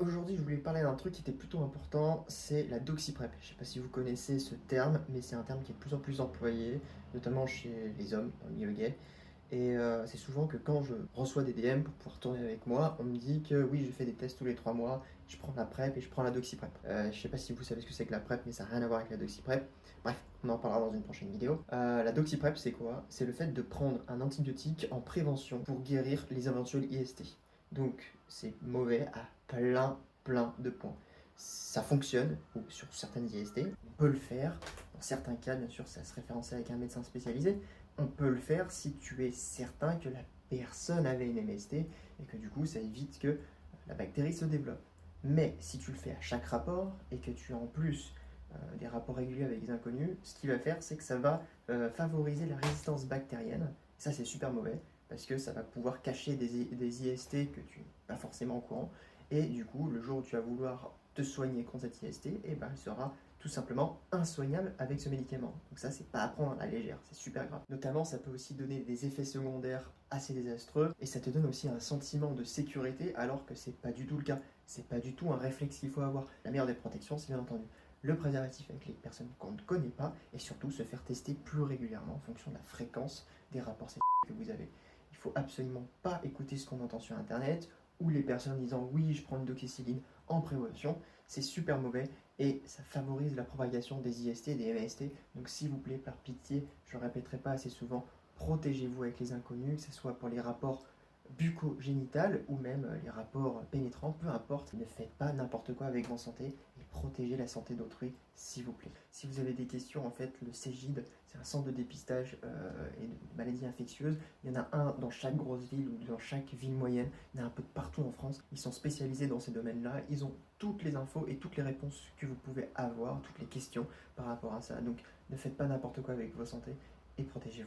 Aujourd'hui, je voulais parler d'un truc qui était plutôt important, c'est la doxyprep. Je sais pas si vous connaissez ce terme, mais c'est un terme qui est de plus en plus employé, notamment chez les hommes dans le milieu gay. Et c'est souvent que quand je reçois des DM pour pouvoir tourner avec moi, on me dit que oui, je fais des tests tous les 3 mois, je prends la PrEP et je prends la doxyprep. Je sais pas si vous savez ce que c'est que la PrEP, mais ça n'a rien à voir avec la doxyprep. Bref, on en parlera dans une prochaine vidéo. La doxyprep, c'est quoi? C'est le fait de prendre un antibiotique en prévention pour guérir les éventuels IST. Donc, c'est mauvais à plein de points. Ça fonctionne ou sur certaines IST, on peut le faire. Dans certains cas, bien sûr, ça se référencer avec un médecin spécialisé. On peut le faire si tu es certain que la personne avait une MST et que du coup, ça évite que la bactérie se développe. Mais si tu le fais à chaque rapport et que tu as en plus des rapports réguliers avec des inconnus, ce qu'il va faire, c'est que ça va favoriser la résistance bactérienne. Ça, c'est super mauvais parce que ça va pouvoir cacher des IST que tu n'es pas forcément au courant. Et du coup, le jour où tu vas vouloir te soigner contre cette IST, eh ben, elle sera tout simplement insoignable avec ce médicament. Donc ça, c'est pas à prendre à la légère, c'est super grave. Notamment, ça peut aussi donner des effets secondaires assez désastreux et ça te donne aussi un sentiment de sécurité alors que c'est pas du tout le cas. C'est pas du tout un réflexe qu'il faut avoir. La meilleure des protections, c'est bien entendu le préservatif avec les personnes qu'on ne connaît pas et surtout se faire tester plus régulièrement en fonction de la fréquence des rapports sexuels que vous avez. Il faut absolument pas écouter ce qu'on entend sur internet ou les personnes disant oui, je prends une doxycycline en prévention. C'est super mauvais et ça favorise la propagation des IST et des MST. Donc s'il vous plaît, par pitié, je ne le répéterai pas assez souvent, protégez-vous avec les inconnus, que ce soit pour les rapports bucco-génitales ou même les rapports pénétrants, peu importe, ne faites pas n'importe quoi avec votre santé et protégez la santé d'autrui, s'il vous plaît. Si vous avez des questions, en fait, le CEGID, c'est un centre de dépistage et de maladies infectieuses. Il y en a un dans chaque grosse ville ou dans chaque ville moyenne. Il y en a un peu de partout en France. Ils sont spécialisés dans ces domaines-là. Ils ont toutes les infos et toutes les réponses que vous pouvez avoir, toutes les questions par rapport à ça. Donc, ne faites pas n'importe quoi avec votre santé et protégez-vous.